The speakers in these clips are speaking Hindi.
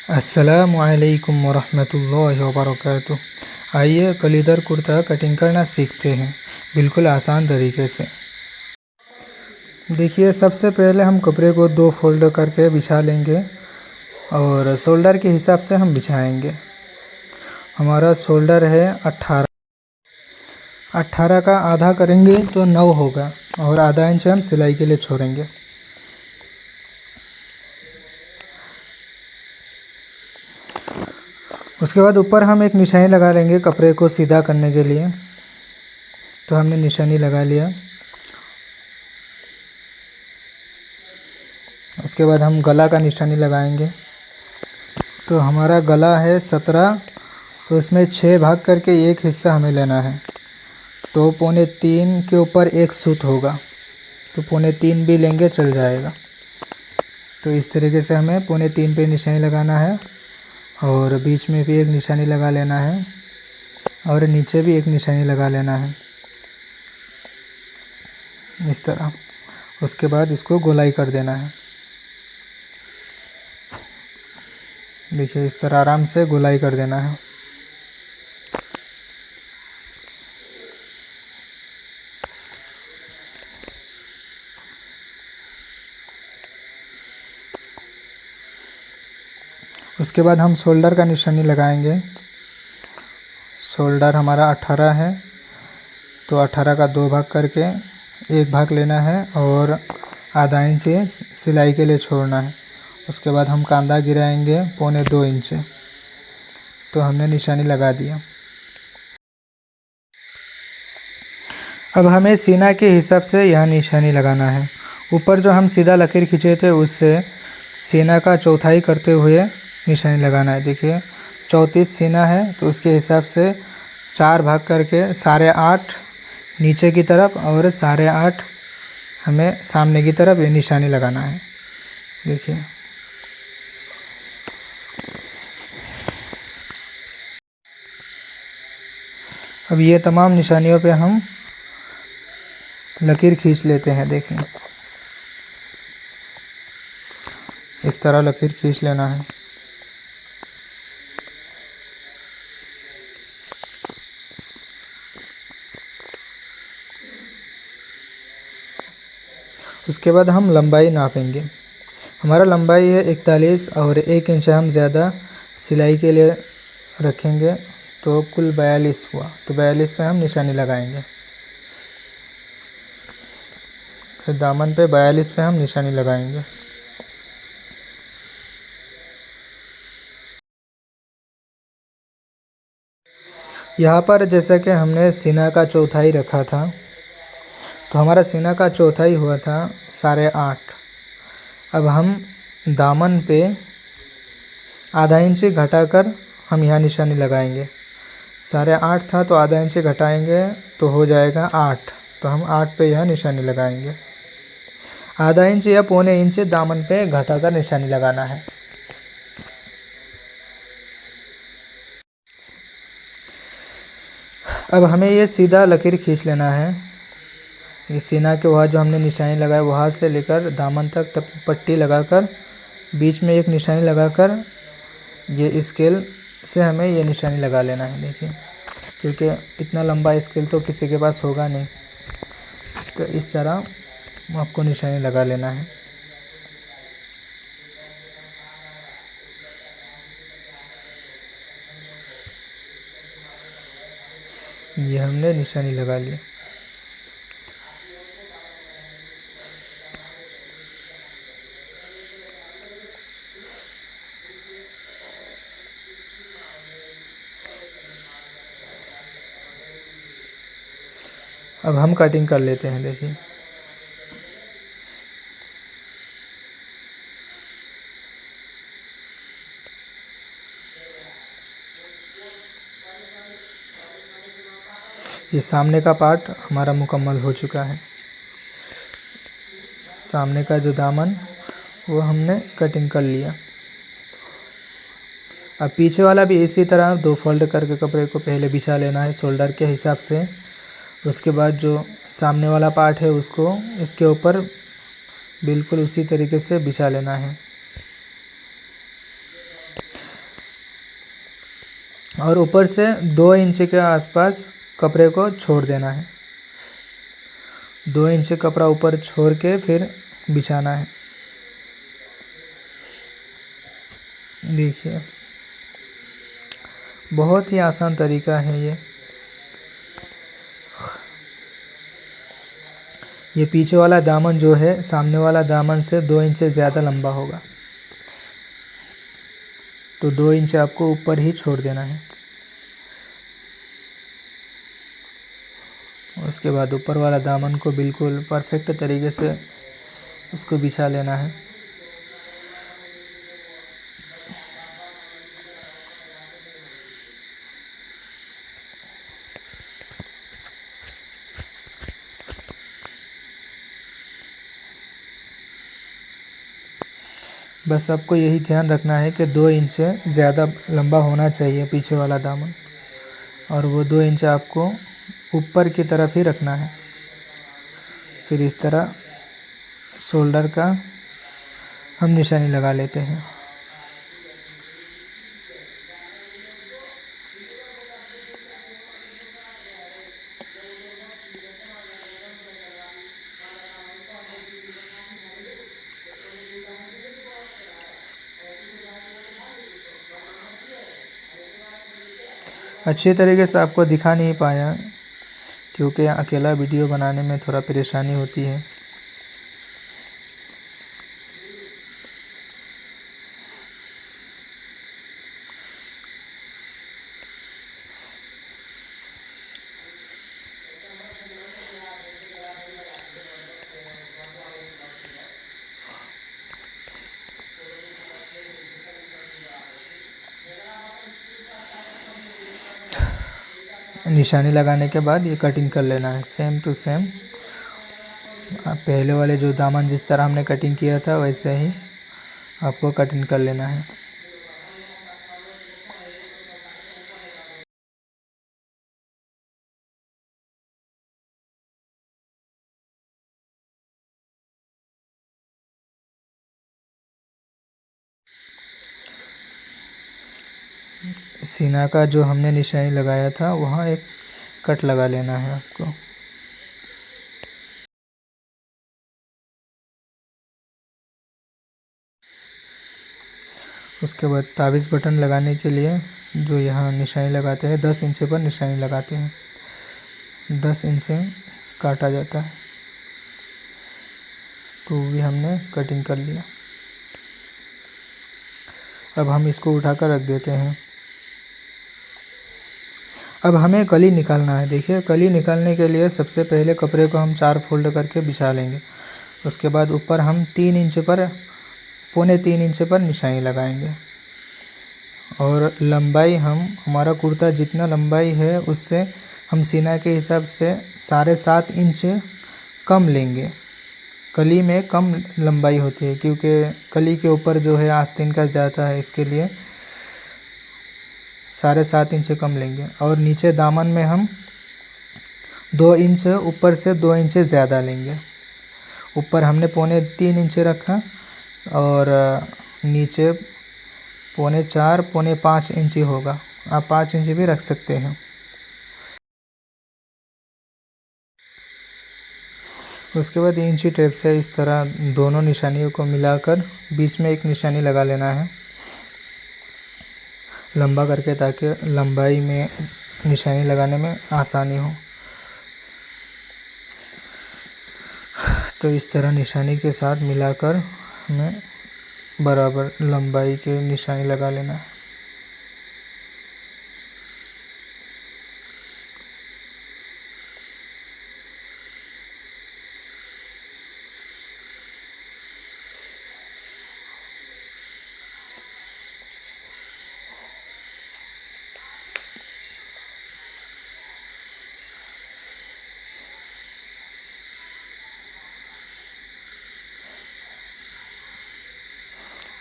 अस्सलामुअलैकुम वरहमतुल्लाहि वबरकातुह। आइए कलीदार कुर्ता कटिंग करना सीखते हैं, बिल्कुल आसान तरीके से। देखिए, सबसे पहले हम कपड़े को 2 फोल्ड करके बिछा लेंगे और शोल्डर के हिसाब से हम बिछाएंगे। हमारा शोल्डर है 18 का आधा करेंगे तो 9 होगा और आधा इंच हम सिलाई के लिए छोड़ेंगे। उसके बाद ऊपर हम एक निशानी लगा लेंगे कपड़े को सीधा करने के लिए। तो हमने निशानी लगा लिया। उसके बाद हम गला का निशानी लगाएंगे। तो हमारा गला है 17, तो इसमें 6 भाग करके एक हिस्सा हमें लेना है। तो 2.25 के ऊपर एक सूत होगा, तो 2.25 भी लेंगे चल जाएगा। तो इस तरीके से हमें 2.25 पे निशानी लगाना है और बीच में भी एक निशानी लगा लेना है और नीचे भी एक निशानी लगा लेना है इस तरह। उसके बाद इसको गोलाई कर देना है। देखिए, इस तरह आराम से गोलाई कर देना है। उसके बाद हम शोल्डर का निशानी लगाएंगे। शोल्डर हमारा 18 है, तो 18 का 2 भाग करके एक भाग लेना है और आधा इंच सिलाई के लिए छोड़ना है। उसके बाद हम कांधा गिराएंगे 2.25 इंच। तो हमने निशानी लगा दिया। अब हमें सीना के हिसाब से यहाँ निशानी लगाना है। ऊपर जो हम सीधा लकीर खींचे थे उससे सीना का चौथाई करते हुए निशानी लगाना है। देखिए, 34 सीना है, तो उसके हिसाब से 4 भाग करके 8.5 नीचे की तरफ और 8.5 हमें सामने की तरफ ये निशानी लगाना है। देखिए, अब ये तमाम निशानियों पे हम लकीर खींच लेते हैं। देखिए, इस तरह लकीर खींच लेना है। उसके बाद हम लंबाई नापेंगे। हमारा लंबाई है 41 और 1 इंच हम ज़्यादा सिलाई के लिए रखेंगे, तो कुल 42 हुआ। तो 42 पे हम निशानी लगाएंगे। फिर दामन पे 42 पे हम निशानी लगाएंगे। यहाँ पर जैसा कि हमने सीना का चौथाई रखा था, तो हमारा सीना का चौथाई हुआ था 8.5। अब हम दामन पे आधा इंच घटाकर हम यहाँ निशानी लगाएंगे। 8.5 था, तो आधा इंच घटाएंगे तो हो जाएगा 8। तो हम 8 पे यहाँ निशानी लगाएंगे। आधा इंच या 1.25 इंच दामन पे घटाकर निशानी लगाना है। अब हमें ये सीधा लकीर खींच लेना है। ये सीना के वहाँ जो हमने निशानी लगाया वहाँ से लेकर दामन तक पट्टी लगाकर बीच में एक निशानी लगाकर ये स्केल से हमें ये निशानी लगा लेना है। देखिए, क्योंकि इतना लंबा स्केल तो किसी के पास होगा नहीं, तो इस तरह आपको निशानी लगा लेना है। ये हमने निशानी लगा ली। अब हम कटिंग कर लेते हैं। देखिए, ये सामने का पार्ट हमारा मुकम्मल हो चुका है। सामने का जो दामन वो हमने कटिंग कर लिया। अब पीछे वाला भी इसी तरह 2 फोल्ड करके कपड़े को पहले बिछा लेना है शोल्डर के हिसाब से। उसके बाद जो सामने वाला पार्ट है उसको इसके ऊपर बिल्कुल उसी तरीके से बिछा लेना है। और ऊपर से 2 इंच के आसपास कपड़े को छोड़ देना है। 2 इंच कपड़ा ऊपर छोड़ के फिर बिछाना है। देखिए बहुत ही आसान तरीका है ये पीछे वाला दामन जो है सामने वाला दामन से 2 इंच ज़्यादा लंबा होगा, तो 2 इंच आपको ऊपर ही छोड़ देना है। उसके बाद ऊपर वाला दामन को बिल्कुल परफेक्ट तरीके से उसको बिछा लेना है। बस आपको यही ध्यान रखना है कि 2 इंच ज़्यादा लंबा होना चाहिए पीछे वाला दामन, और वो 2 इंच आपको ऊपर की तरफ ही रखना है। फिर इस तरह शोल्डर का हम निशानी लगा लेते हैं। अच्छी तरीके से आपको दिखा नहीं पाया क्योंकि अकेला वीडियो बनाने में थोड़ा परेशानी होती है। निशानी लगाने के बाद ये कटिंग कर लेना है सेम टू सेम। पहले वाले जो दामन जिस तरह हमने कटिंग किया था वैसे ही आपको कटिंग कर लेना है। सीना का जो हमने निशानी लगाया था वहाँ एक कट लगा लेना है आपको। उसके बाद ताबीज़ बटन लगाने के लिए जो यहाँ निशानी लगाते हैं 10 इंच पर निशानी लगाते हैं, 10 इंच से काटा जाता है। तो भी हमने कटिंग कर लिया। अब हम इसको उठाकर रख देते हैं। अब हमें कली निकालना है। देखिए कली निकालने के लिए सबसे पहले कपड़े को हम 4 फोल्ड करके बिछा लेंगे। उसके बाद ऊपर हम 3 इंच पर, पौने 3 इंच पर निशानी लगाएंगे, और लंबाई हमारा कुर्ता जितना लंबाई है उससे हम सीना के हिसाब से 7.5 इंच कम लेंगे। कली में कम लंबाई होती है क्योंकि कली के ऊपर जो है आस्तीन का जाता है, इसके लिए 7.5 इंच कम लेंगे। और नीचे दामन में हम 2 इंच ऊपर से 2 इंच ज़्यादा लेंगे। ऊपर हमने पौने 3 इंच रखा और नीचे पौने 4, पौने 5 इंच ही होगा। आप 5 इंच भी रख सकते हैं। उसके बाद इंची टेप से इस तरह दोनों निशानियों को मिलाकर बीच में एक निशानी लगा लेना है लंबा करके, ताकि लंबाई में निशानी लगाने में आसानी हो। तो इस तरह निशानी के साथ मिलाकर हमें बराबर लंबाई के निशानी लगा लेना है।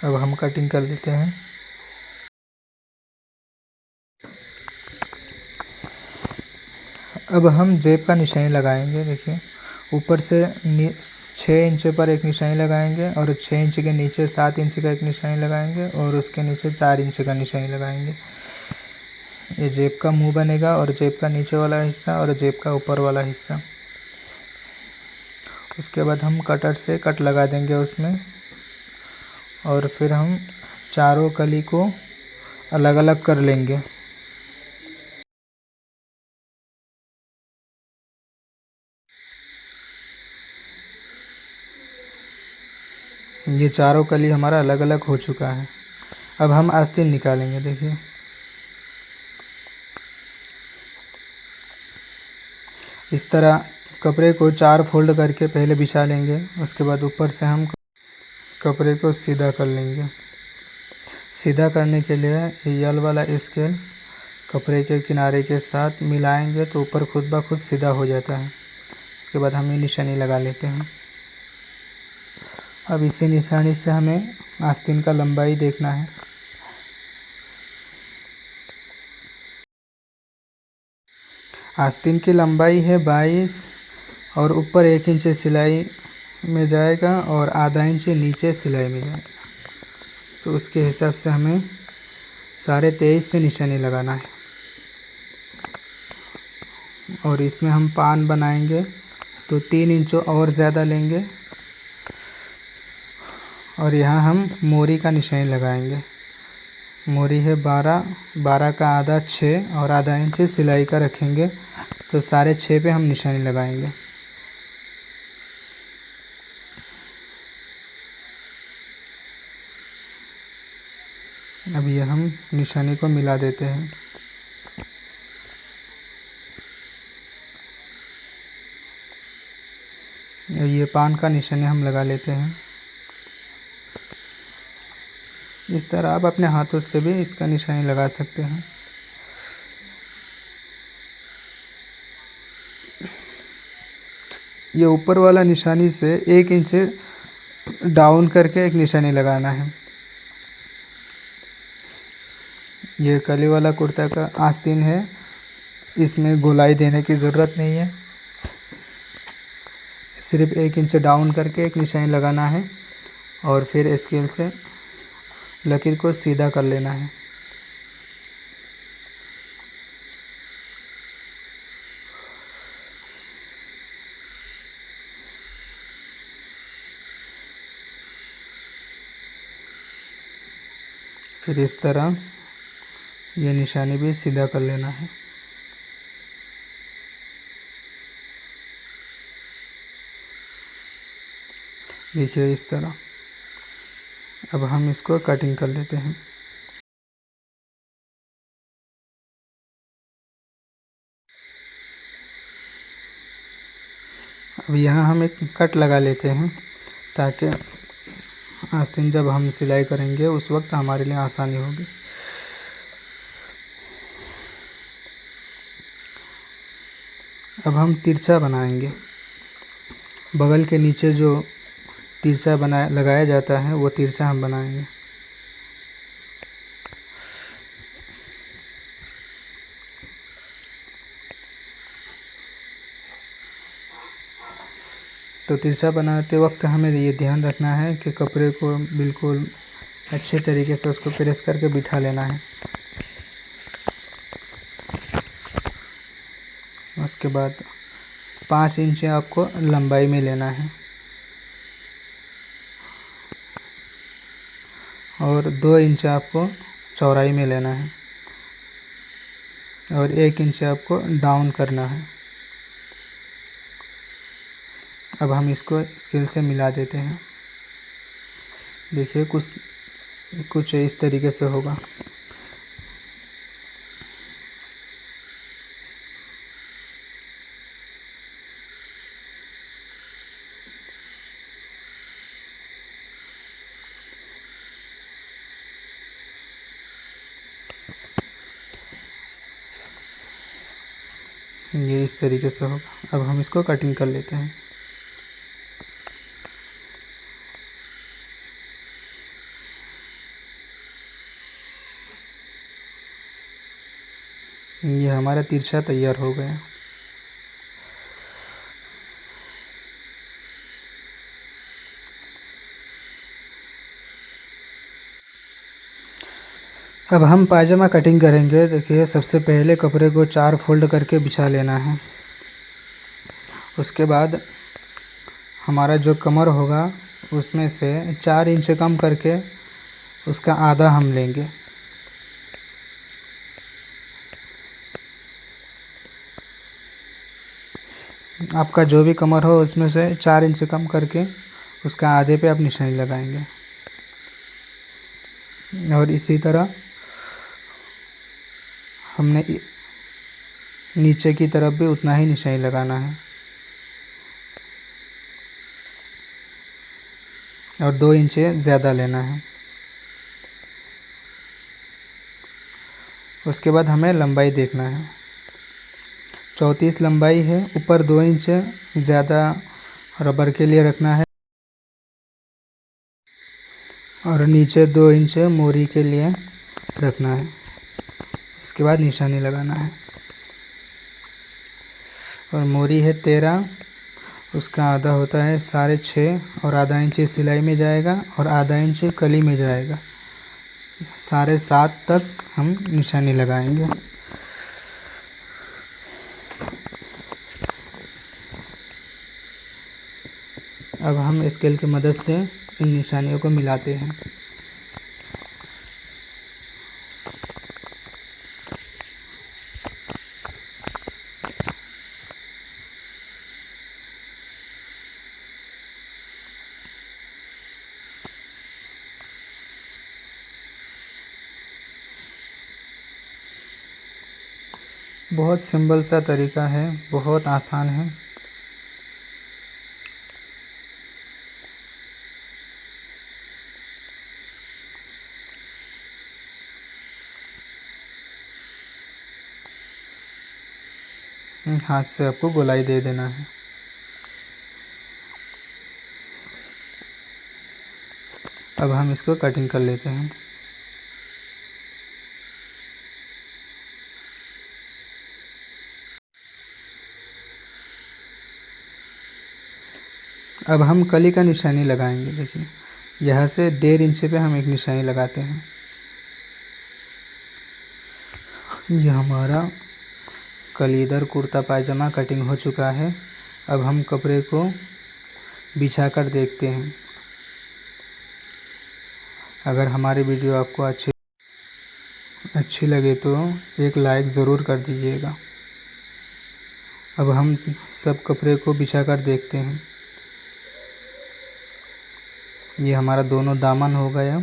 अब हम कटिंग कर लेते हैं। अब हम जेब का निशानी लगाएंगे। देखिए ऊपर से 6 इंच पर एक निशानी लगाएंगे और 6 इंच के नीचे 7 इंच का एक निशानी लगाएंगे और उसके नीचे 4 इंच का निशानी लगाएंगे। ये जेब का मुंह बनेगा और जेब का नीचे वाला हिस्सा और जेब का ऊपर वाला हिस्सा। उसके बाद हम कटर से कट लगा देंगे उसमें, और फिर हम चारों कली को अलग अलग कर लेंगे। ये चारों कली हमारा अलग अलग हो चुका है। अब हम आस्तीन निकालेंगे। देखिए, इस तरह कपड़े को 4 फोल्ड करके पहले बिछा लेंगे। उसके बाद ऊपर से हम कपड़े को सीधा कर लेंगे। सीधा करने के लिए यल वाला स्केल कपड़े के किनारे के साथ मिलाएंगे तो ऊपर खुद ब खुद सीधा हो जाता है। उसके बाद हम ये निशानी लगा लेते हैं। अब इसी निशानी से हमें आस्तीन का लंबाई देखना है। आस्तीन की लंबाई है 22 और ऊपर 1 इंच सिलाई में जाएगा और आधा इंच नीचे सिलाई में जाएगा। तो उसके हिसाब से हमें 23.5 पे निशानी लगाना है। और इसमें हम पान बनाएंगे तो 3 इंच और ज़्यादा लेंगे और यहाँ हम मोरी का निशानी लगाएंगे। मोरी है 12 का आधा 6 और आधा इंच सिलाई का रखेंगे तो 6.5 पे हम निशानी लगाएंगे। अब ये हम निशानी को मिला देते हैं। ये पान का निशानी हम लगा लेते हैं। इस तरह आप अपने हाथों से भी इसका निशानी लगा सकते हैं। ये ऊपर वाला निशानी से 1 इंच डाउन करके एक निशानी लगाना है। ये कली वाला कुर्ता का आस्तीन है, इसमें गोलाई देने की ज़रूरत नहीं है। सिर्फ 1 इंच डाउन करके एक निशानी लगाना है और फिर स्केल से लकीर को सीधा कर लेना है। फिर इस तरह ये निशानी भी सीधा कर लेना है। देखिए इस तरह। अब हम इसको कटिंग कर लेते हैं। अब यहाँ हम एक कट लगा लेते हैं ताकि आस्तीन जब हम सिलाई करेंगे उस वक्त हमारे लिए आसानी होगी। अब हम तिरछा बनाएंगे। बगल के नीचे जो तिरछा लगाया जाता है वो तिरछा हम बनाएंगे। तो तिरछा बनाते वक्त हमें ये ध्यान रखना है कि कपड़े को बिल्कुल अच्छे तरीके से उसको प्रेस करके बिठा लेना है। उसके बाद 5 इंच आपको लंबाई में लेना है और 2 इंच आपको चौड़ाई में लेना है और 1 इंच आपको डाउन करना है। अब हम इसको स्केल से मिला देते हैं। देखिए कुछ इस तरीके से होगा। ये इस तरीके से होगा। अब हम इसको कटिंग कर लेते हैं। ये हमारा तिरछा तैयार हो गया। अब हम पायजामा कटिंग करेंगे। देखिए, सबसे पहले कपड़े को 4 फोल्ड करके बिछा लेना है। उसके बाद हमारा जो कमर होगा उसमें से 4 इंच कम करके उसका आधा हम लेंगे। आपका जो भी कमर हो उसमें से 4 इंच कम करके उसका आधे पे आप निशानी लगाएंगे। और इसी तरह हमने नीचे की तरफ भी उतना ही निशानी लगाना है और 2 इंच ज़्यादा लेना है। उसके बाद हमें लंबाई देखना है। 34 लंबाई है। ऊपर 2 इंच ज़्यादा रबर के लिए रखना है और नीचे 2 इंच मोरी के लिए रखना है। उसके बाद निशानी लगाना है। और मोरी है 13, उसका आधा होता है 6.5 और आधा इंच सिलाई में जाएगा और आधा इंच कली में जाएगा। 7.5 तक हम निशानी लगाएंगे। अब हम स्केल की मदद से इन निशानियों को मिलाते हैं। बहुत सिंपल सा तरीका है, बहुत आसान है। हाथ से आपको गोलाई दे देना है। अब हम इसको कटिंग कर लेते हैं। अब हम कली का निशानी लगाएंगे। देखिए, यहाँ से 1.5 इंच पे हम एक निशानी लगाते हैं। ये हमारा कलीदार कुर्ता पायजामा कटिंग हो चुका है। अब हम कपड़े को बिछा कर देखते हैं। अगर हमारी वीडियो आपको अच्छी लगे तो एक लाइक ज़रूर कर दीजिएगा। अब हम सब कपड़े को बिछा कर देखते हैं। ये हमारा दोनों दामन हो गया।